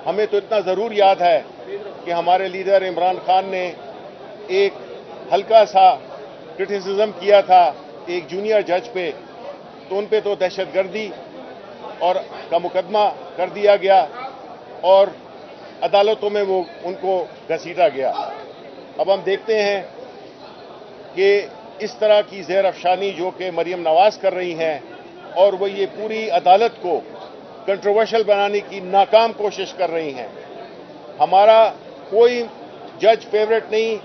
ہمیں تو اتنا ضرور یاد ہے کہ ہمارے لیڈر عمران خان نے ایک ہلکا سا کرٹیسزم کیا تھا ایک جونیئر جج پہ، تو ان پہ تو دہشت گردی اور کا مقدمہ کر دیا گیا اور عدالتوں میں وہ ان کو گھسیٹا گیا۔ اب ہم دیکھتے ہیں کہ اس طرح کی زیر افشانی جو کہ مریم نواز کر رہی ہیں اور وہ یہ پوری عدالت کو کنٹروورشل بنانے کی ناکام کوشش کر رہی ہیں۔ ہمارا کوئی جج فیوریٹ نہیں،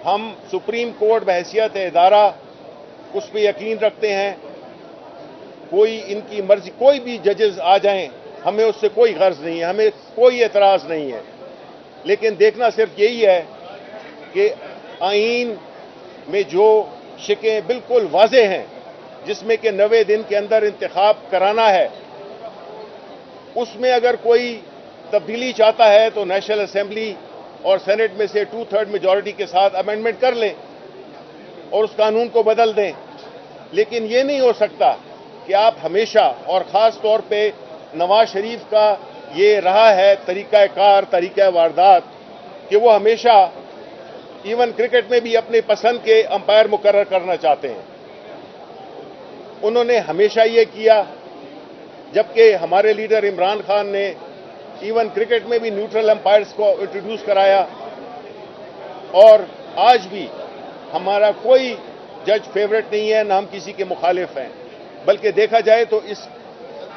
ہم سپریم کورٹ بحیثیت ادارہ اس پہ یقین رکھتے ہیں، کوئی ان کی مرضی کوئی بھی ججز آ جائیں ہمیں اس سے کوئی غرض نہیں ہے، ہمیں کوئی اعتراض نہیں ہے، لیکن دیکھنا صرف یہی ہے کہ آئین میں جو شقیں بالکل واضح ہیں جس میں کہ 90 دن کے اندر انتخاب کرانا ہے، اس میں اگر کوئی تبدیلی چاہتا ہے تو نیشنل اسمبلی اور سینٹ میں سے 2/3 میجورٹی کے ساتھ امینڈمنٹ کر لیں اور اس قانون کو بدل دیں، لیکن یہ نہیں ہو سکتا کہ آپ ہمیشہ اور خاص طور پہ نواز شریف کا یہ رہا ہے طریقہ کار، طریقہ واردات کہ وہ ہمیشہ ایون کرکٹ میں بھی اپنے پسند کے امپائر مقرر کرنا چاہتے ہیں۔ انہوں نے ہمیشہ یہ کیا، جبکہ ہمارے لیڈر عمران خان نے ایون کرکٹ میں بھی نیوٹرل امپائرز کو انٹروڈیوس کرایا، اور آج بھی ہمارا کوئی جج فیوریٹ نہیں ہے، نہ ہم کسی کے مخالف ہیں، بلکہ دیکھا جائے تو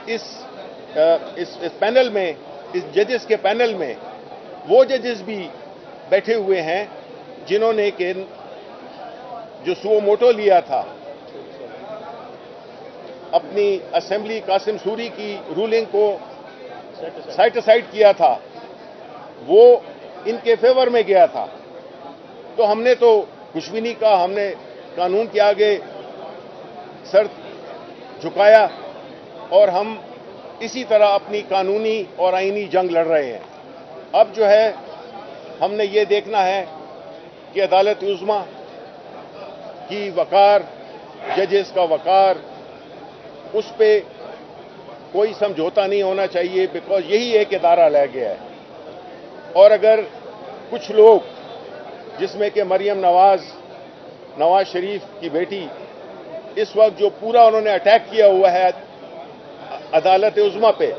اس پینل میں، اس ججز کے پینل میں وہ ججز بھی بیٹھے ہوئے ہیں جنہوں نے کہ جو سو موٹو لیا تھا اپنی اسمبلی قاسم سوری کی رولنگ کو سائٹ اسائڈ کیا تھا، وہ ان کے فیور میں گیا تھا، تو ہم نے تو کچھ بھی نہیں کہا، ہم نے قانون کے آگے سر جھکایا اور ہم اسی طرح اپنی قانونی اور آئینی جنگ لڑ رہے ہیں۔ اب جو ہے ہم نے یہ دیکھنا ہے کہ عدالت عظمیٰ کی وقار، ججز کا وقار، اس پہ کوئی سمجھوتا نہیں ہونا چاہیے، بیکاز یہی ایک ادارہ رہ گیا ہے۔ اور اگر کچھ لوگ جس میں کہ مریم نواز شریف کی بیٹی، اس وقت جو پورا انہوں نے اٹیک کیا ہوا ہے عدالت عظمیٰ پہ،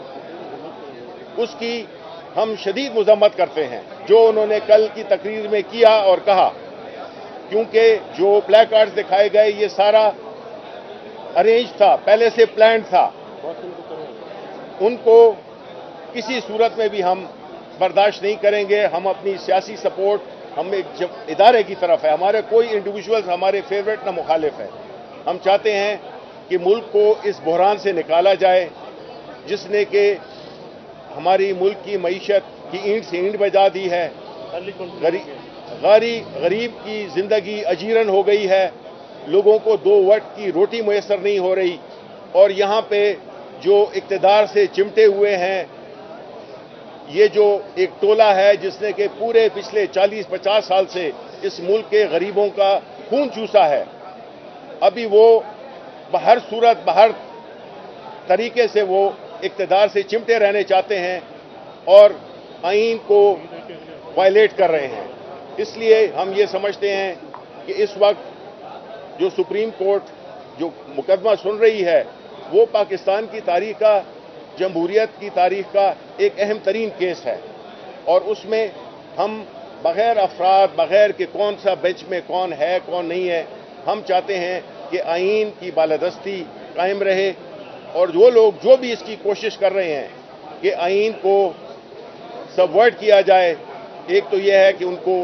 اس کی ہم شدید مذمت کرتے ہیں جو انہوں نے کل کی تقریر میں کیا اور کہا، کیونکہ جو پلے کارڈز دکھائے گئے یہ سارا ارینج تھا، پہلے سے پلانڈ تھا، ان کو کسی صورت میں بھی ہم برداشت نہیں کریں گے۔ ہم اپنی سیاسی سپورٹ ہم ایک ادارے کی طرف ہے، ہمارے کوئی انڈیویجولز ہمارے فیوریٹ نہ مخالف ہیں۔ ہم چاہتے ہیں کہ ملک کو اس بحران سے نکالا جائے جس نے کہ ہماری ملک کی معیشت کی اینٹ سے اینٹ بجا دی ہے، غریب کی زندگی اجیرن ہو گئی ہے، لوگوں کو 2 وقت کی روٹی میسر نہیں ہو رہی، اور یہاں پہ جو اقتدار سے چمٹے ہوئے ہیں یہ جو ایک ٹولہ ہے جس نے کہ پورے پچھلے 40-50 سال سے اس ملک کے غریبوں کا خون چوسا ہے، ابھی وہ بہر صورت بہر طریقے سے وہ اقتدار سے چمٹے رہنے چاہتے ہیں اور آئین کو وائلیٹ کر رہے ہیں۔ اس لیے ہم یہ سمجھتے ہیں کہ اس وقت جو سپریم کورٹ جو مقدمہ سن رہی ہے وہ پاکستان کی تاریخ کا، جمہوریت کی تاریخ کا ایک اہم ترین کیس ہے، اور اس میں ہم بغیر افراد، بغیر کہ کون سا بینچ میں کون ہے کون نہیں ہے، ہم چاہتے ہیں کہ آئین کی بالادستی قائم رہے، اور جو لوگ جو بھی اس کی کوشش کر رہے ہیں کہ آئین کو سبورٹ کیا جائے، ایک تو یہ ہے کہ ان کو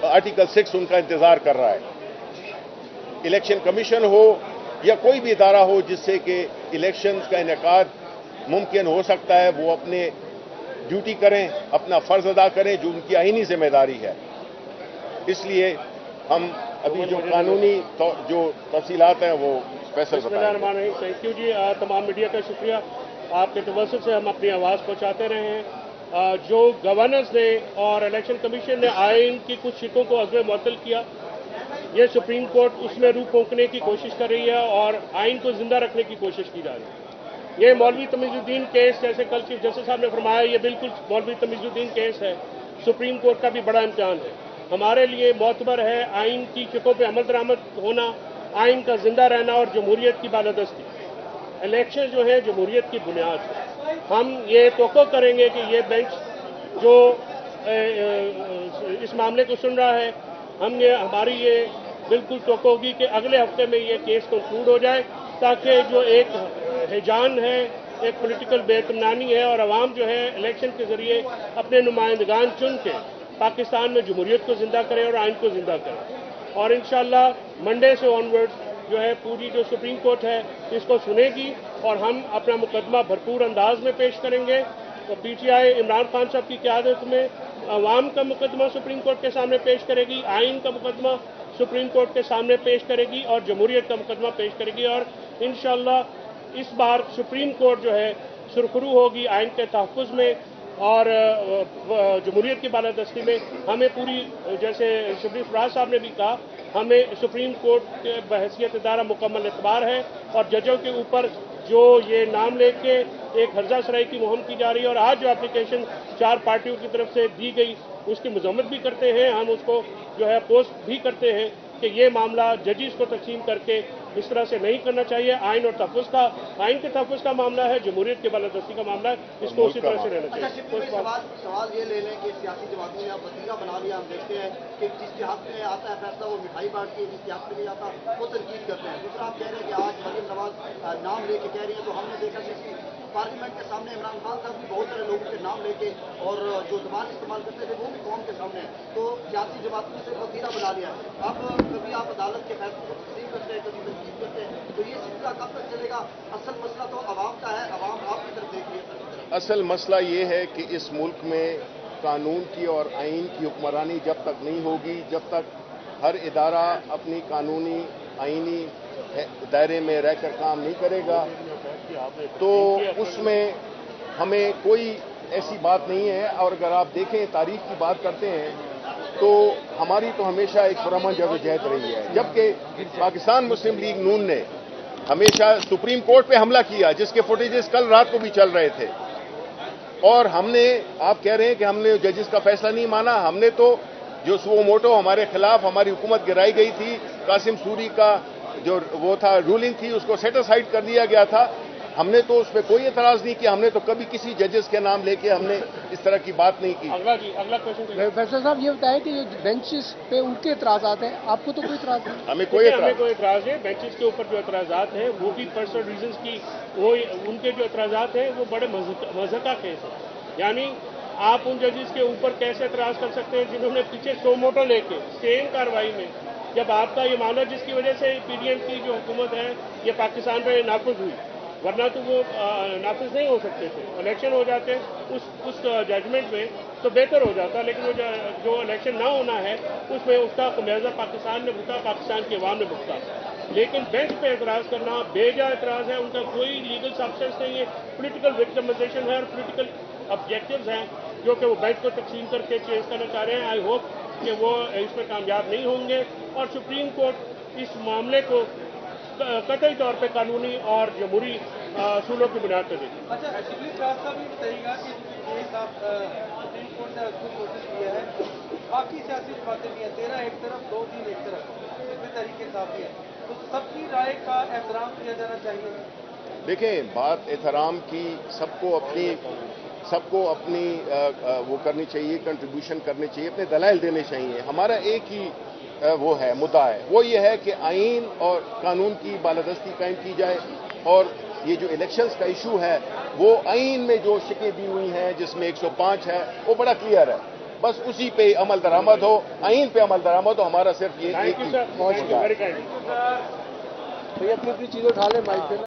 آرٹیکل 6 ان کا انتظار کر رہا ہے۔ الیکشن کمیشن ہو یا کوئی بھی ادارہ ہو جس سے کہ الیکشنز کا انعقاد ممکن ہو سکتا ہے، وہ اپنے ڈیوٹی کریں، اپنا فرض ادا کریں جو ان کی آئینی ذمہ داری ہے۔ اس لیے ہم ابھی جو قانونی جو تفصیلات ہیں وہ فیصل بتائیں گے۔ تھینک یو جی، تمام میڈیا کا شکریہ، آپ کے توسط سے ہم اپنی آواز پہنچاتے رہے ہیں۔ جو گورننس نے اور الیکشن کمیشن نے آئین کی کچھ شقوں کو عزم معطل کیا، یہ سپریم کورٹ اس میں روح پھونکنے کی کوشش کر رہی ہے اور آئین کو زندہ رکھنے کی کوشش کی جا رہی ہے۔ یہ मौलवी तमीजुद्दीन केस, जैसे कल चीफ जस्टिस साहब ने फरमाया, ये बिल्कुल मौलवी तमीजुद्दीन केस है। सुप्रीम कोर्ट का भी बड़ा इम्तिहान है। हमारे लिए मोतबर है आइन की शिकों पे अमल दरामद होना, आइन का जिंदा रहना और जमहूरियत की बालादस्ती। इलेक्शन जो है जमहूरियत की बुनियाद है। हम ये तवक्को करेंगे कि ये बेंच जो इस मामले को सुन रहा है, हमारी ये बिल्कुल तवक्को होगी कि अगले हफ्ते में ये केस कंक्लूड हो जाए, ताकि जो एक हिजान है, एक पॉलिटिकल बेतमानी है, और अवाम जो है इलेक्शन के जरिए अपने नुमाइंदगान चुन के पाकिस्तान में जमहूरियत को जिंदा करे और आइन को जिंदा करे। और इंशाअल्लाह मंडे से ऑनवर्ड्स जो है पूरी जो सुप्रीम कोर्ट है इसको सुनेगी और हम अपना मुकदमा भरपूर अंदाज में पेश करेंगे। तो पीटीआई इमरान खान साहब की क़यादत में अवाम का मुकदमा सुप्रीम कोर्ट के सामने पेश करेगी, आइन का मुकदमा सुप्रीम कोर्ट के सामने पेश करेगी और जमहूरियत का मुकदमा पेश करेगी। और इंशाअल्लाह इस बार सुप्रीम कोर्ट जो है सुरखरू होगी आइन के तहफ़्फ़ुज़ में और जमहूरियत की बालादस्ती में। हमें पूरी, जैसे शबीर फराज साहब ने भी कहा, हमें सुप्रीम कोर्ट के बहैसियत इदारा मुकम्मल एतबार है और जजों के ऊपर जो ये नाम लेके एक हर्जा सराई की मुहिम की जा रही है और आज जो एप्लीकेशन 4 पार्टियों की तरफ से दी गई उसकी मजम्मत भी करते हैं, हम उसको जो है पोस्ट भी करते हैं कि ये मामला जजिस को तकसीम करके इस तरह से नहीं करना चाहिए। आइन और तहफ़्फ़ुज़ का, आइन के तहफ़्फ़ुज़ का मामला है, जमहूरियत की बालादस्ती का मामला है, इसको उसी तरह से रहना चाहिए। सवाल ये ले लें कि सियासी जमातों ने आप वसीला बना लिया। हम देखते हैं कि जिसके हाथ में आता है फैसला वो मिठाई बांटती है, जिसके हाथ में नहीं आता वो तनकीद करते हैं। दूसरा आप कह रहे हैं कि आज मरियम नवाज नाम लेके कह रही है, तो हमने देखा कि पार्लियामेंट के सामने इमरान खान साहब भी बहुत सारे लोगों के नाम लेके और जो जबान इस्तेमाल करते थे वो भी कौम के सामने, तो सियासी जमातों ने सिर्फ वसीला बना लिया। अब कभी आप अदालत के फैसले को तस्लीम करते हैं, कभी तनकीद करते हैं, तो ये सिलसिला कब तक चलेगा? असल मसला तो आवाम का है, आवाम आपकी तरफ देख रही है। असल मसला ये है कि इस मुल्क में कानून की और आइन की हुक्मरानी जब तक नहीं होगी, जब तक हर इदारा अपनी कानूनी आइनी दायरे में रहकर काम नहीं करेगा, तो उसमें हमें कोई ऐसी बात नहीं है। और अगर आप देखें, तारीख की बात करते हैं, तो हमारी तो हमेशा एक पुरअमन जदोजहद रही है, जबकि पाकिस्तान मुस्लिम लीग नून ने हमेशा सुप्रीम कोर्ट पे हमला किया, जिसके फुटेजेस कल रात को भी चल रहे थे। और हमने, आप कह रहे हैं कि हमने जजेस का फैसला नहीं माना, हमने तो जो सुओ मोटो हमारे खिलाफ हमारी हुकूमत गिराई गई थी, कासिम सूरी का जो वो था रूलिंग थी, उसको सेटिसाइड कर दिया गया था। हमने तो उस पर कोई एतराज नहीं किया, हमने तो कभी किसी जजेस के नाम लेके हमने इस तरह की बात नहीं की। अगला क्वेश्चन फैसला साहब ये बताएं कि बेंचेस पे उनके एतराज़ात हैं, आपको तो कोई एतराज नहीं? हमें कोई एतराज है। बेंचेस के ऊपर जो एतराज़ात हैं वो भी पर्सनल रीजंस की, वो उनके जो एतराज़ात हैं वो बड़े मज़हका केस है। यानी आप उन जजेस के ऊपर कैसे एतराज कर सकते हैं जिन्होंने पीछे सो मोटो लेके सेम कार्रवाई में, जब आपका ये मामला जिसकी वजह से पीडीएम की जो हुकूमत है ये पाकिस्तान में नाफिज हुई, वरना तो वो नाफिज नहीं हो सकते थे। इलेक्शन हो जाते उस जजमेंट में तो बेहतर हो जाता, लेकिन वो जो इलेक्शन ना होना है उसमें उसका खमियाजा पाकिस्तान ने भुगता, पाकिस्तान की अवाम ने भुगता। लेकिन बेंच पे एतराज करना बेजा एतराज है, उनका कोई लीगल सब्सटेंस नहीं है, पोलिटिकल विक्टिमाइजेशन है और पोलिटिकल ऑब्जेक्टिव्स हैं जो कि वो बेंच को तकसीम करके चेंज करना चाह रहे हैं। आई होप कि वो इसमें कामयाब नहीं होंगे और सुप्रीम कोर्ट इस मामले को कतई तौर पे कानूनी और जमहूरी असूलों की बुनियाद पर देखें। अच्छा, शबीर फराज साहब ये बताइएगा कि केस आप सुप्रीम कोर्ट ने उसको नोटिस किया है, बाकी सियासी जमातें भी हैं, 13 एक तरफ 2 3 एक तरफ, इसमें तरीके साफ है, तो सबकी राय का एहतराम किया जाना चाहिए। देखें, बात एहतराम की सबको अपनी वो करनी चाहिए, कंट्रीब्यूशन करनी चाहिए, अपने दलाइल देने चाहिए। हमारा एक ही वो है, मुद्दा है, वो ये है कि आइन और कानून की बालादस्ती कायम की जाए और ये जो इलेक्शंस का इशू है वो आइन में जो शिकें दी हुई हैं जिसमें 105 है वो बड़ा क्लियर है, बस उसी पे अमल दरामद हो, आइन पे अमल दरामद हो। हमारा सिर्फ ये एक ही भैया अपनी चीज़ें उठा ले माइक पे।